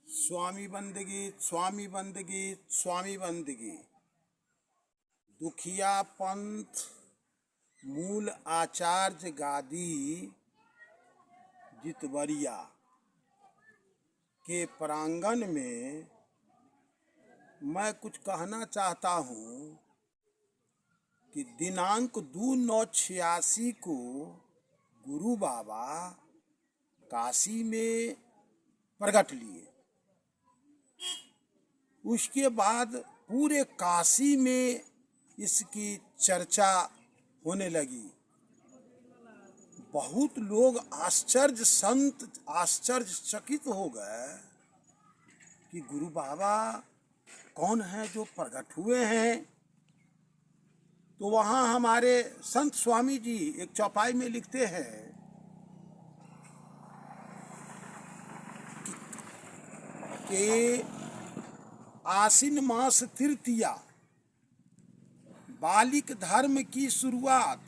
स्वामी बंदगी, स्वामी बंदगी, स्वामी बंदगी। दुखिया पंथ मूल आचार्य गादी जितवरिया के प्रांगण में मैं कुछ कहना चाहता हूँ कि दिनांक 2/9/86 को गुरु बाबा काशी में प्रगट लिए। उसके बाद पूरे काशी में इसकी चर्चा होने लगी। बहुत लोग आश्चर्यचकित हो गए कि गुरु बाबा कौन है जो प्रकट हुए हैं। तो वहाँ हमारे संत स्वामी जी एक चौपाई में लिखते हैं कि आश्विन मास तृतीया बालिक धर्म की शुरुआत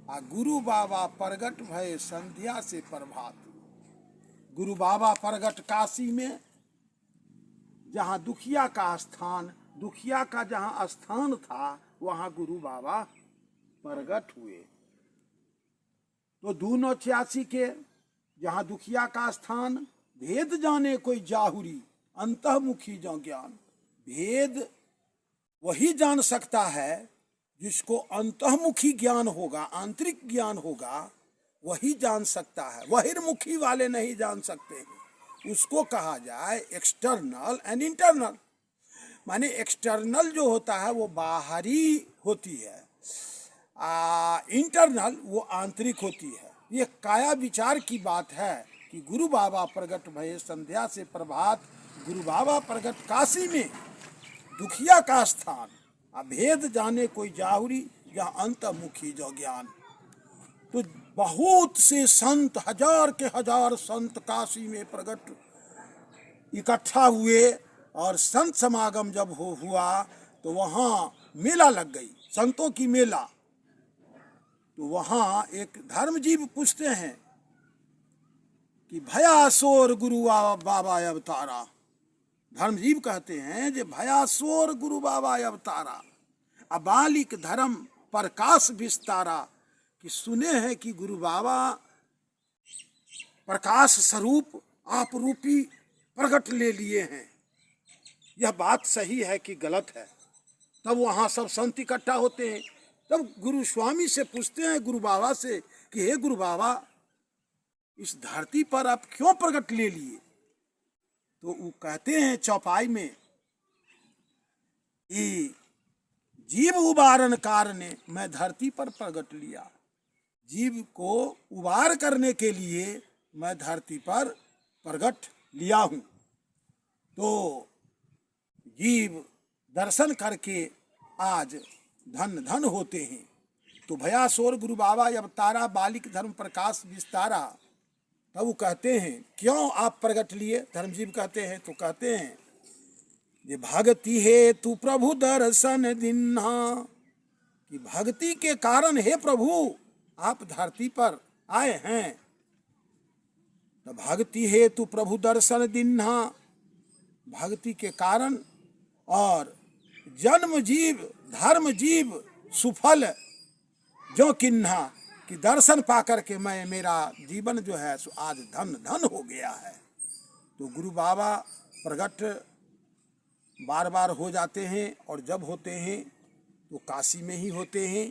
आ गुरु बाबा प्रगट भये संध्या से प्रभात। गुरु बाबा प्रगट काशी में, जहाँ दुखिया का जहाँ स्थान था वहाँ गुरु बाबा प्रगट हुए। तो 2/9/86 के जहाँ दुखिया का स्थान, भेद जाने कोई जाहुरी अंतर्मुखी जो ज्ञान। भेद वही जान सकता है जिसको अंतर्मुखी ज्ञान होगा, आंतरिक ज्ञान होगा, वही जान सकता है। बहिर्मुखी वाले नहीं जान सकते। उसको कहा जाए एक्सटर्नल एंड इंटरनल। माने एक्सटर्नल जो होता है वो बाहरी होती है, इंटरनल वो आंतरिक होती है। ये काया विचार की बात है कि गुरु बाबा प्रगट भये संध्या से प्रभात। गुरु बाबा प्रगट काशी में, दुखिया का स्थान, अभेद जाने कोई जाहुरी या अंतर्मुखी जो ज्ञान। तो बहुत से संत, हजार के हजार संत काशी में प्रगट इकट्ठा हुए और संत समागम जब हुआ तो वहाँ मेला लग गई, संतों की मेला। तो वहाँ एक धर्मजीव पूछते हैं कि भयासोर गुरु बाबा अवतारा। धर्मजीव कहते हैं जे भयासोर गुरु बाबा अवतारा, अबालिक धर्म प्रकाश विस्तारा। कि सुने हैं कि गुरु बाबा प्रकाश स्वरूप आप रूपी प्रगट ले लिए हैं। यह बात सही है कि गलत है? तब वहाँ सब संत इकट्ठा होते हैं। तब गुरु स्वामी से पूछते हैं, गुरु बाबा से, कि हे गुरु बाबा, इस धरती पर आप क्यों प्रगट ले लिए? तो वो कहते हैं चौपाई में कि जीव उबारन कारणे मैं धरती पर प्रगट लिया। जीव को उबार करने के लिए मैं धरती पर प्रगट लिया हूँ। तो जीव दर्शन करके आज धन धन होते हैं। तो भयासोर गुरु बाबा अवतारा, बालिक धर्म प्रकाश विस्तारा। तब वो कहते हैं क्यों आप प्रगट लिए? धर्मजीव कहते हैं, तो कहते हैं ये भक्ति है तू प्रभु दर्शन दिन्हा। कि भक्ति के कारण हे प्रभु आप धरती पर आए हैं। तो भक्ति है तू प्रभु दर्शन दिन्हा, भक्ति के कारण। और जन्म जीव धर्म जीव सुफल जो किन्हा, कि दर्शन पाकर के मेरा जीवन जो है सो आज धन धन हो गया है। तो गुरु बाबा प्रगट बार बार हो जाते हैं, और जब होते हैं तो काशी में ही होते हैं।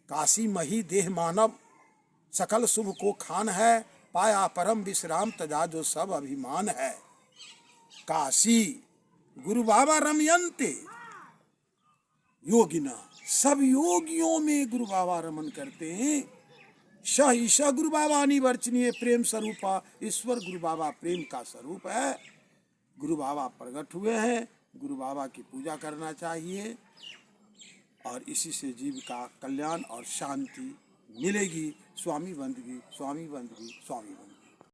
काशी मही देह मानव सकल शुभ को खान है, पाया परम विश्राम तजा जो सब अभिमान है। काशी गुरु बाबा रमयंते योगिना, सब योगियों में गुरु बाबा रमन करते हैं। स ईशा गुरु बाबा अनिवर्चनीय प्रेम स्वरूपा, ईश्वर गुरु बाबा प्रेम का स्वरूप है। गुरु बाबा प्रकट हुए हैं, गुरु बाबा की पूजा करना चाहिए, और इसी से जीव का कल्याण और शांति मिलेगी। स्वामी बंदगी, स्वामी बंदगी, स्वामी बंदगी।